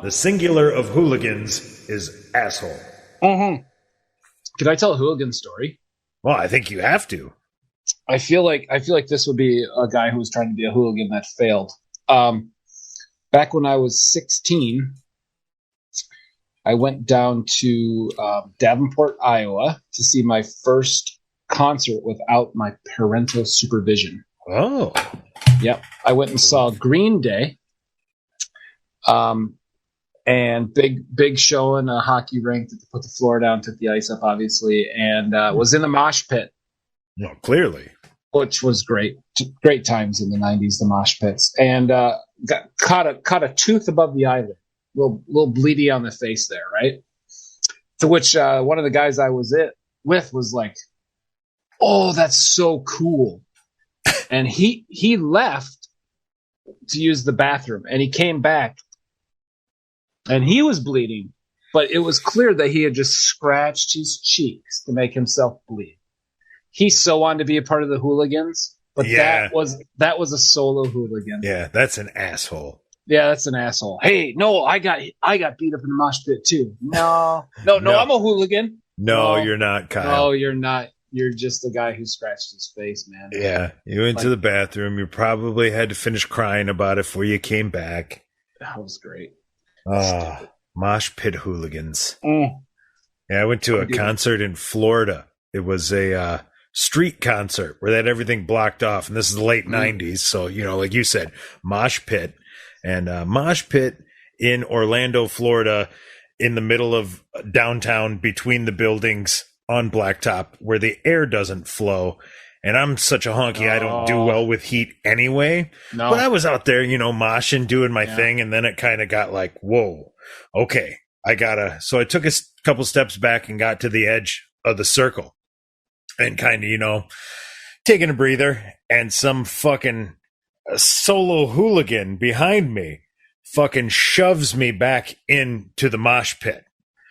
The singular of hooligans is asshole. Mm-hmm. Could I tell a hooligan story? Well, I think you have to. I feel like this would be a guy who was trying to be a hooligan that failed. Back when I was 16, I went down to Davenport, Iowa, to see my first concert without my parental supervision. Oh, yep. I went and saw Green Day. And big show in a hockey rink. Put the floor down, took the ice up, obviously, and was in the mosh pit. No, clearly. Which was great. Great times in the 90s, the mosh pits. And caught a tooth above the eyelid. Little bleedy on the face there, right? To which one of the guys I was with was like, oh, that's so cool. And he left to use the bathroom, and he came back, and he was bleeding, but it was clear that he had just scratched his cheeks to make himself bleed. He so wanted to be a part of the hooligans, but that was a solo hooligan. Yeah, that's an asshole. Yeah, that's an asshole. Hey, no, I got beat up in the mosh pit too. No, I'm a hooligan. No, you're not, Kyle. No, you're not. You're just the guy who scratched his face, man. Yeah, you went to the bathroom. You probably had to finish crying about it before you came back. That was great. Mosh pit hooligans. Mm. Yeah, I went to a concert in Florida. It was a street concert where they had everything blocked off, and this is the late 90s. So, like you said, mosh pit. And mosh pit in Orlando, Florida, in the middle of downtown between the buildings on blacktop where the air doesn't flow. And I'm such a honky, I don't do well with heat anyway. No. But I was out there, moshing, doing my thing, and then it kind of got like, whoa, okay, so I took a couple steps back and got to the edge of the circle and kind of, taking a breather, and some fucking solo hooligan behind me fucking shoves me back into the mosh pit.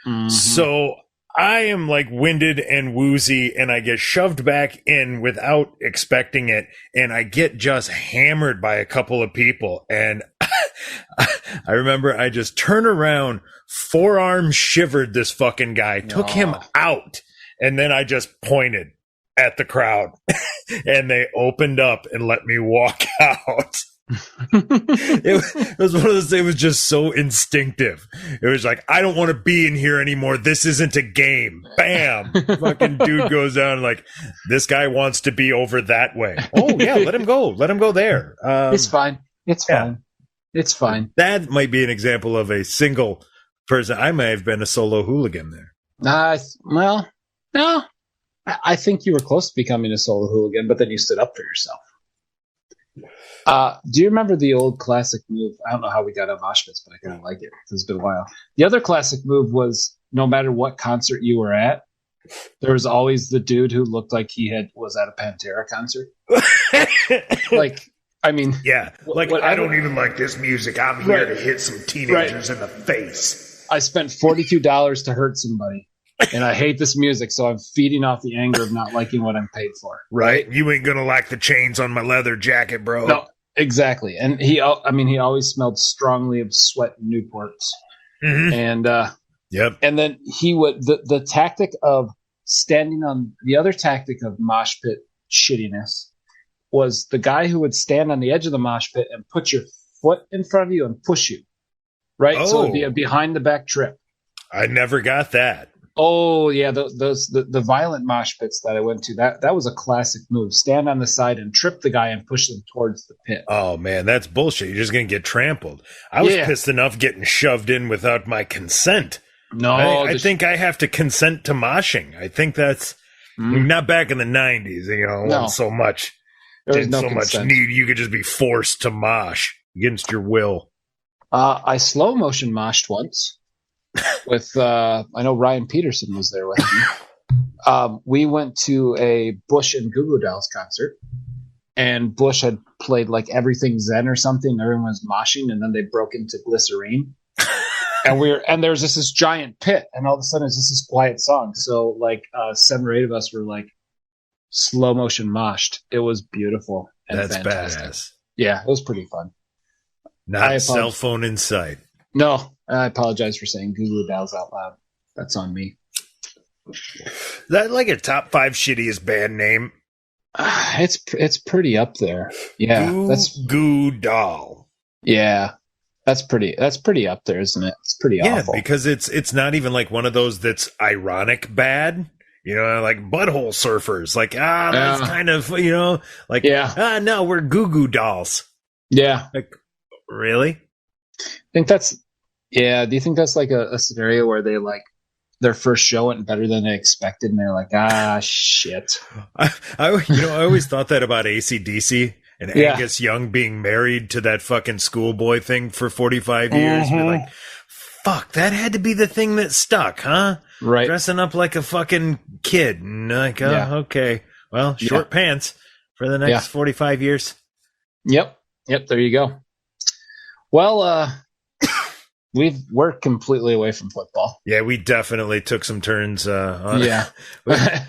Mm-hmm. So I am like winded and woozy, and I get shoved back in without expecting it, and I get just hammered by a couple of people. And I remember I just turned around, forearm shivered this fucking guy, took him out, and then I just pointed at the crowd, and they opened up and let me walk out. It was one of those, it was just so instinctive. It was like, I don't want to be in here anymore. This isn't a game. Bam. Fucking dude goes down like, this guy wants to be over that way. Oh yeah, let him go. Let him go there. It's fine. It's fine. It's fine. That might be an example of a single person. I may have been a solo hooligan there. Well, no. I think you were close to becoming a solo hooligan, but then you stood up for yourself. Do you remember the old classic move? I don't know how we got on mosh pits, but I kind of like it. It's been a while. The other classic move was no matter what concert you were at, there was always the dude who looked like was at a Pantera concert. Yeah. I don't even like this music. I'm here to hit some teenagers in the face. I spent $42 to hurt somebody. And I hate this music, so I'm feeding off the anger of not liking what I'm paid for. Right? You ain't gonna like the chains on my leather jacket, bro. No, exactly. And he always smelled strongly of sweat and Newports. Mm-hmm. And yep. And then he would the tactic of standing on the other tactic of mosh pit shittiness was the guy who would stand on the edge of the mosh pit and put your foot in front of you and push you. Right? So it would be a behind the back trip. I never got that. Oh yeah, the violent mosh pits that I went to, that was a classic move. Stand on the side and trip the guy and push them towards the pit. Oh man, that's bullshit. You're just gonna get trampled. I was pissed enough getting shoved in without my consent. No, I think I have to consent to moshing. I think that's not back in the 90s. Wasn't so much. There was no much consent. need. You could just be forced to mosh against your will. I slow motion moshed once with I know Ryan Peterson was there with me. We went to a Bush and Goo Goo Dolls concert, and Bush had played like Everything Zen or something. Everyone was moshing, and then they broke into Glycerine. And there's just this giant pit, and all of a sudden it's just this quiet song. So like 7 or 8 of us were like slow motion moshed. It was beautiful. And that's fantastic. badass. Yeah, it was pretty fun. Not a cell phone in sight. No, I apologize for saying Goo Goo Dolls out loud. That's on me. That like a top 5 shittiest band name. It's pretty up there. Yeah, Goo Goo Doll. Yeah, that's pretty up there, isn't it? It's pretty awful. Yeah, because it's not even like one of those that's ironic bad. Like Butthole Surfers. Like that's kind of like no, we're Goo Goo Dolls. Yeah, like really. I think that's Do you think that's like a scenario where they like their first show went better than they expected, and they're like, shit. I always thought that about AC/DC and Angus Young being married to that fucking schoolboy thing for 45 years. We're like, fuck, that had to be the thing that stuck, huh? Right. Dressing up like a fucking kid. And like, okay. Well, short pants for the next 45 years. Yep. There you go. Well, we're completely away from football. Yeah, we definitely took some turns on it. I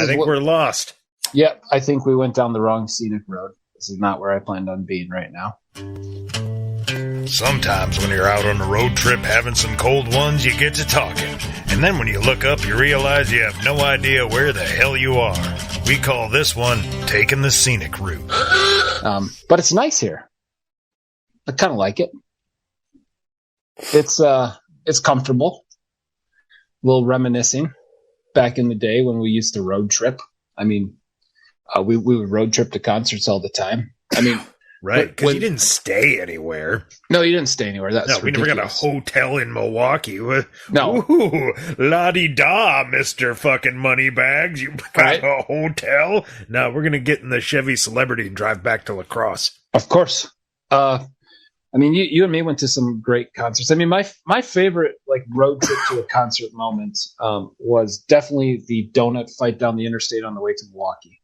think we're lost. Yep, I think we went down the wrong scenic road. This is not where I planned on being right now. Sometimes when you're out on a road trip having some cold ones, you get to talking. And then when you look up, you realize you have no idea where the hell you are. We call this one taking the scenic route. But it's nice here. I kind of like it. It's comfortable. A little reminiscing back in the day when we used to road trip. I mean, we would road trip to concerts all the time. I mean, right? Because you didn't stay anywhere. No, you didn't stay anywhere. That's we never got a hotel in Milwaukee. No, la-di-da, Mr. fucking Moneybags. You got a hotel? No, we're gonna get in the Chevy Celebrity and drive back to La Crosse. Of course. I mean, you and me went to some great concerts. I mean, my favorite like road trip to a concert moment was definitely the donut fight down the interstate on the way to Milwaukee.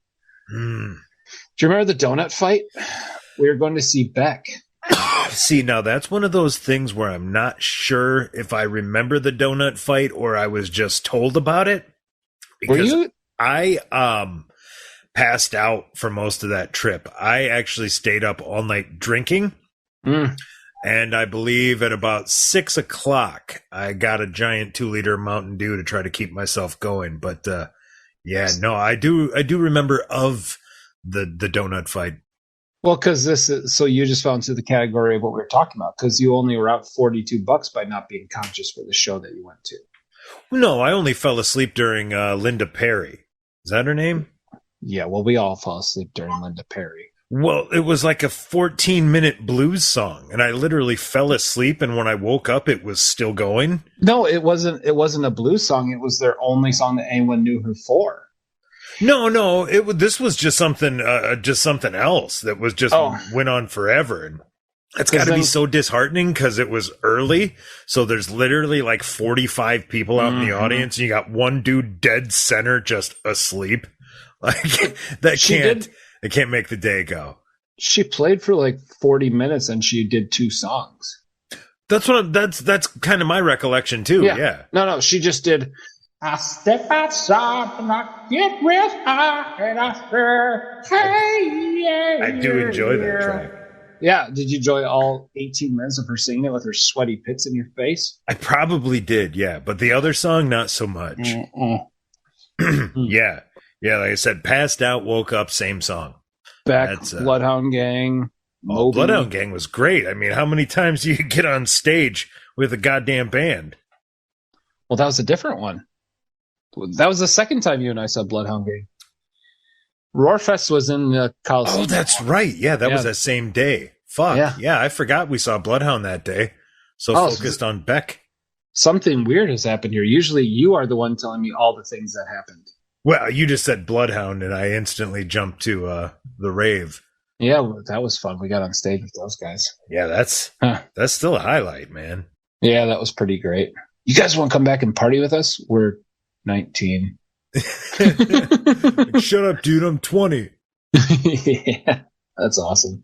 Do you remember the donut fight? We were going to see Beck. See, now that's one of those things where I'm not sure if I remember the donut fight or I was just told about it. Because were you? I passed out for most of that trip. I actually stayed up all night drinking. And I believe at about 6 o'clock, I got a giant 2-liter Mountain Dew to try to keep myself going. But I do remember of the donut fight. Well, because so you just fell into the category of what we were talking about, because you only were out $42 by not being conscious for the show that you went to. No, I only fell asleep during Linda Perry. Is that her name? Yeah, well, we all fall asleep during Linda Perry. Well, it was like a 14-minute blues song, and I literally fell asleep, and when I woke up, it was still going. No, it wasn't a blues song. It was their only song that anyone knew her for. No, this was just something else that was just went on forever, and it's got to be so disheartening because it was early. So there's literally like 45 people out in the audience, and you got one dude dead center just asleep. Like It can't make the day go. She played for like 40 minutes and she did 2 songs. That's kind of my recollection too. Yeah. No, she just did. I step outside and I get real high and I hear, hey, I do enjoy that track. Yeah. Did you enjoy all 18 minutes of her singing it with her sweaty pits in your face? I probably did, yeah. But the other song, not so much. Yeah. Yeah, like I said, passed out, woke up, same song. Beck, Bloodhound Gang. Bloodhound Gang was great. I mean, how many times do you get on stage with a goddamn band? Well, that was a different one. That was the second time you and I saw Bloodhound game. Roarfest was in the Coliseum. Oh, that's right. Yeah, that was that same day. Fuck. Yeah, I forgot we saw Bloodhound that day. So focused on Beck. Something weird has happened here. Usually you are the one telling me all the things that happened. Well, you just said Bloodhound, and I instantly jumped to the rave. Yeah, that was fun. We got on stage with those guys. Yeah, that's still a highlight, man. Yeah, that was pretty great. You guys want to come back and party with us? We're 19. Shut up, dude. I'm 20. Yeah, that's awesome.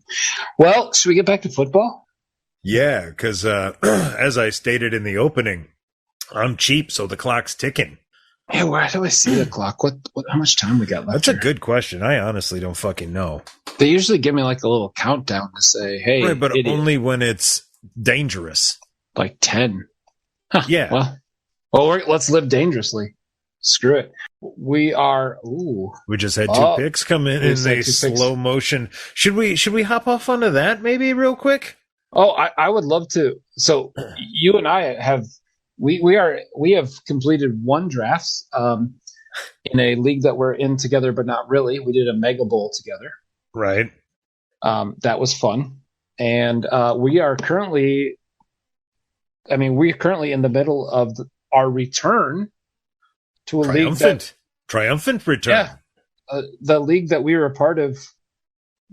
Well, should we get back to football? Yeah, because as I stated in the opening, I'm cheap, so the clock's ticking. Yeah, where do I see the clock? How much time we got left? That's a good question. I honestly don't fucking know. They usually give me like a little countdown to say, "Hey, right," but idiot. only when it's dangerous. Like 10. Huh, yeah. Well, let's live dangerously. Screw it. We are. Ooh. We just had two picks come in a slow motion. Should we hop off onto that maybe real quick? Oh, I would love to. So you and I have we have completed one draft in a league that we're in together, but not really. We did a Mega Bowl together. Right. That was fun, and we are currently. We're currently in the middle of our return to a triumphant return. Yeah, the league that we were a part of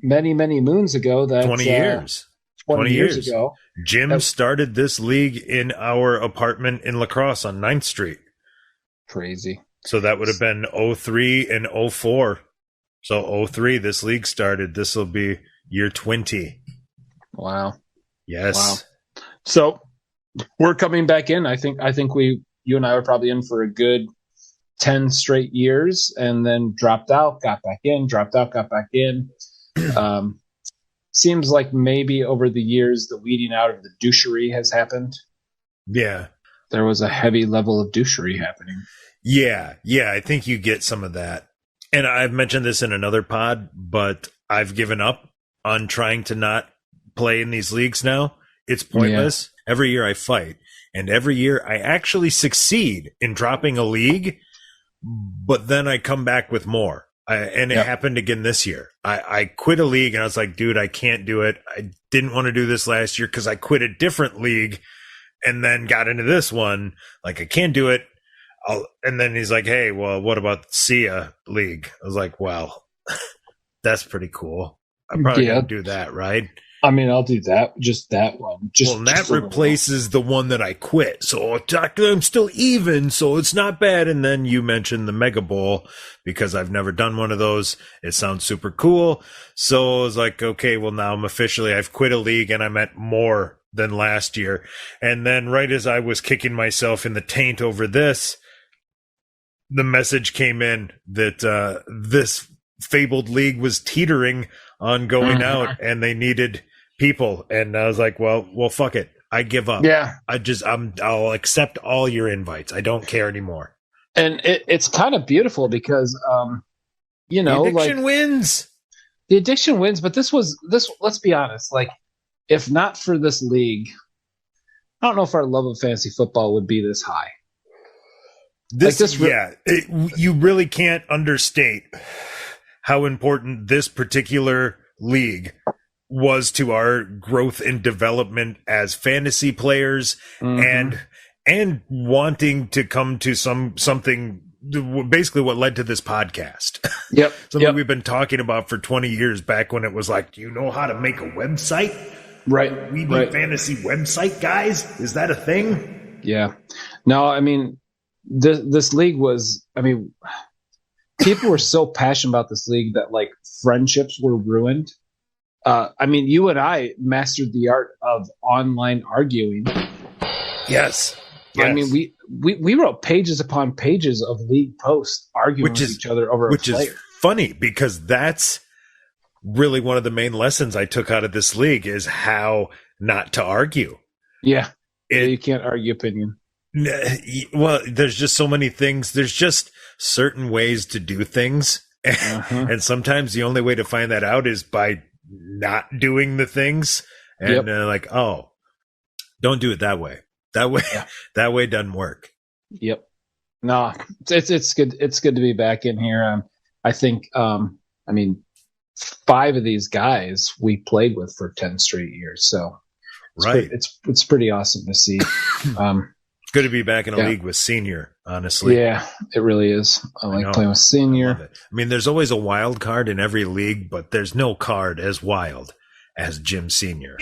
many moons ago. That 20 years. 20 years ago. Jim started this league in our apartment in La Crosse on 9th Street. Crazy. So that would have been 03 and 04. So 03, this league started. This will be year 20. Wow. Yes. Wow. So we're coming back in. I think you and I were probably in for a good 10 straight years, and then dropped out, got back in, dropped out, got back in. Seems like maybe over the years the weeding out of the douchery has happened. Yeah. There was a heavy level of douchery happening. Yeah, I think you get some of that. And I've mentioned this in another pod, but I've given up on trying to not play in these leagues now. It's pointless. Yeah. Every year I fight, and every year I actually succeed in dropping a league, but then I come back with more. It happened again this year. I quit a league and I was like, dude, I can't do it. I didn't want to do this last year because I quit a different league and then got into this one. Like, I can't do it. And then he's like, hey, well, what about the SIA league? I was like, well, that's pretty cool. I'm probably going to do that, right? I mean, I'll do that. Just that one. That replaces the one that I quit. So I'm still even, so it's not bad. And then you mentioned the Mega Bowl because I've never done one of those. It sounds super cool. So I was like, okay, well, now I've quit a league and I'm at more than last year. And then right as I was kicking myself in the taint over this, the message came in that this fabled league was teetering on going out and they needed people. And I was like, well, fuck it. I give up. Yeah. I'll accept all your invites. I don't care anymore. And it's kind of beautiful because, the addiction wins. The addiction wins. But this, let's be honest, like, if not for this league, I don't know if our love of fantasy football would be this high. You really can't understate how important this particular league was to our growth and development as fantasy players, and wanting to come to something, basically what led to this podcast. Yep. Something we've been talking about for 20 years, back when it was like, do you know how to make a website? Right. We need fantasy website guys. Is that a thing? Yeah. No, I mean, this league was, people were so passionate about this league that like friendships were ruined. You and I mastered the art of online arguing. Yes. I mean, we wrote pages upon pages of league posts arguing with each other over a player. Which is funny because that's really one of the main lessons I took out of this league is how not to argue. Yeah. You can't argue opinion. Well, there's just so many things. There's just certain ways to do things. And sometimes the only way to find that out is by not doing the things. And don't do it that way. That way doesn't work. Yep. No, it's good. It's good to be back in here. I think, 5 of these guys we played with for 10 straight years. So Right. It's pretty awesome to see. Good to be back in a league with Senior, honestly. Yeah, it really is. I like playing with Senior. I mean, there's always a wild card in every league, but there's no card as wild as Jim Senior.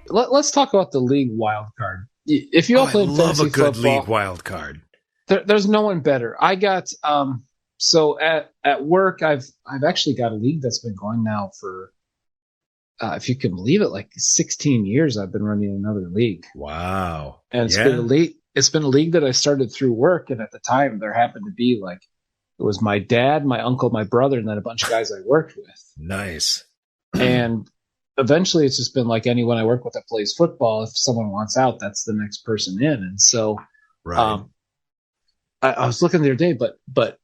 Let's talk about the league wild card. If you all played fantasy a good football, league wild card. There's no one better. I got so at work I've actually got a league that's been going now for if you can believe it, like 16 years I've been running another league. Wow. And it's been a league that I started through work, and at the time there happened to be like it was my dad, my uncle, my brother, and then a bunch of guys I worked with. Nice. And eventually it's just been like anyone I work with that plays football, if someone wants out, that's the next person in. And so I was looking the other day, but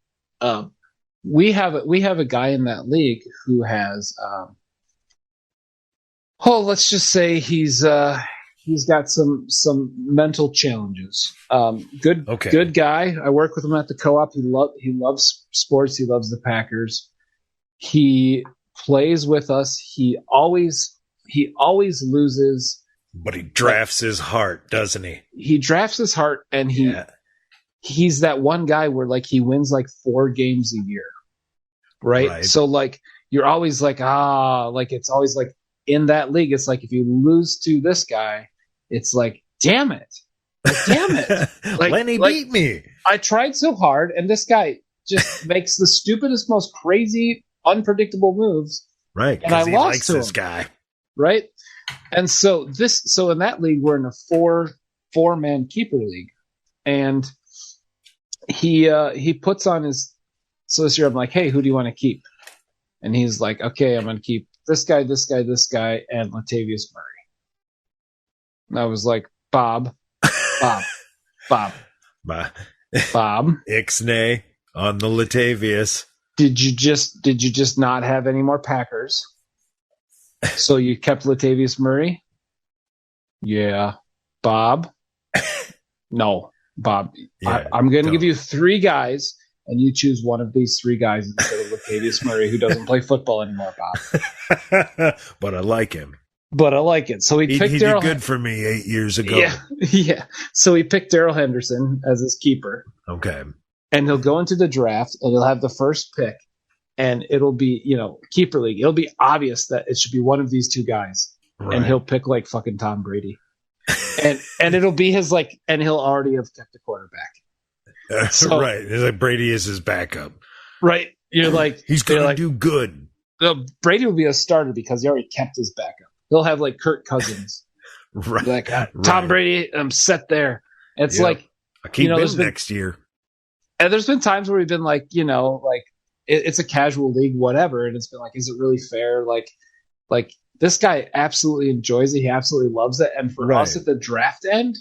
we have a guy in that league who has let's just say he's got some mental challenges. Good guy. I work with him at the co-op. He loves sports. He loves the Packers. He plays with us. He always loses. But he drafts his heart, doesn't he? He drafts his heart, and he's that one guy where like he wins like 4 games a year. Right? So like you're always like, like it's always like in that league, it's like if you lose to this guy, it's like, damn it. Like, Lenny beat me. I tried so hard, and this guy just makes the stupidest, most crazy, unpredictable moves. Right. And I he lost likes to this him. guy. Right. And so in that league, we're in a 4-man keeper league. And he puts on so this year I'm like, hey, who do you want to keep? And he's like, okay, I'm going to keep this guy, and Latavius Murray. And I was like, Bob. Ixnay on the Latavius. Did you just not have any more Packers? So you kept Latavius Murray? Yeah. Bob? No. Bob, yeah, I'm going to give you 3 guys, and you choose one of these 3 guys instead of Latavius Murray, who doesn't play football anymore, Bob. But I like him. So he picked He Darrell. did good for me 8 years ago. Yeah. So he picked Darrell Henderson as his keeper. Okay. And he'll go into the draft, and he'll have the first pick, and it'll be, keeper league. It'll be obvious that it should be one of these 2 guys, and he'll pick like fucking Tom Brady. And it'll be his and he'll already have kept a quarterback. Right. It's like Brady is his backup. Right. You're like, he's going to do good. Brady will be a starter because he already kept his backup. He'll have like Kirk Cousins. Right. Like, Tom Brady, I'm set there. It's like, I keep him next year. And there's been times where we've been like, it's a casual league, whatever. And it's been like, is it really fair? Like this guy absolutely enjoys it. He absolutely loves it. And for us at the draft end,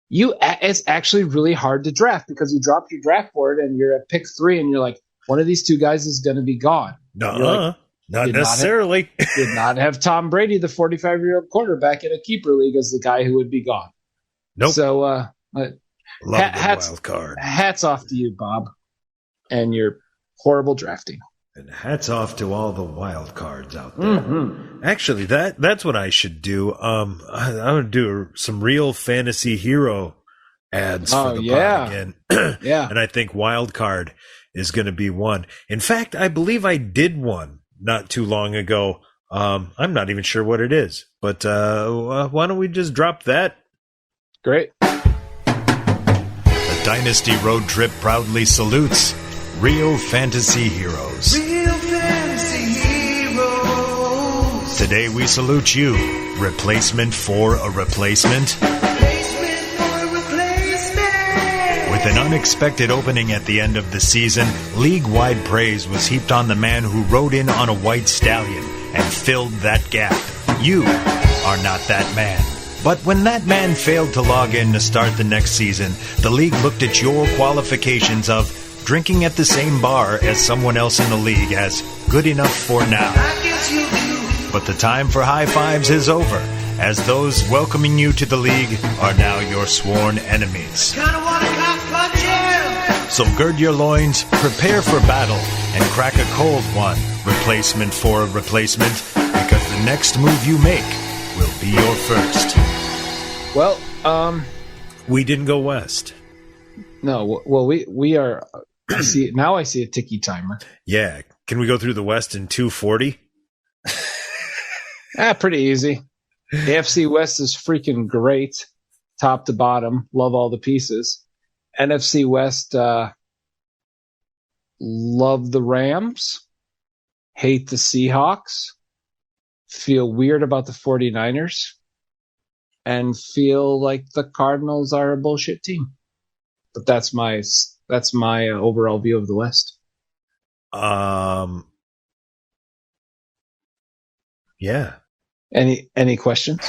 it's actually really hard to draft because you drop your draft board and you're at pick 3 and you're like, one of these 2 guys is going to be gone. Not necessarily. Did not have Tom Brady, the 45-year-old quarterback in a keeper league, as the guy who would be gone. Nope. So, love the wild card. Hats off to you, Bob, and your horrible drafting. And hats off to all the wild cards out there. Mm-hmm. Actually, that's what I should do. I'm going to do some real fantasy hero ads for the pod again. Yeah. And I think wild card is going to be one. In fact, I believe I did one not too long ago. I'm not even sure what it is, but why don't we just drop that? Great. The Dynasty Road Trip proudly salutes Real Fantasy Heroes. Real Fantasy Heroes. Today we salute you, replacement for a replacement. Replacement for a replacement. With an unexpected opening at the end of the season, league-wide praise was heaped on the man who rode in on a white stallion and filled that gap. You are not that man. But when that man failed to log in to start the next season, the league looked at your qualifications of drinking at the same bar as someone else in the league as good enough for now. I guess you do. But the time for high fives is over, as those welcoming you to the league are now your sworn enemies. Kinda wanna cock punch you. So gird your loins, prepare for battle, and crack a cold one, replacement for a replacement, because the next move you make will be your first. Well, We didn't go west. no. Well, we are. I see now. I see a ticky timer. Yeah. Can we go through the west in 240? Pretty easy. The AFC West is freaking great, top to bottom. Love all the pieces. NFC West, love the Rams, hate the Seahawks, feel weird about the 49ers, and feel like the Cardinals are a bullshit team. But that's my overall view of the West. Yeah. Any questions?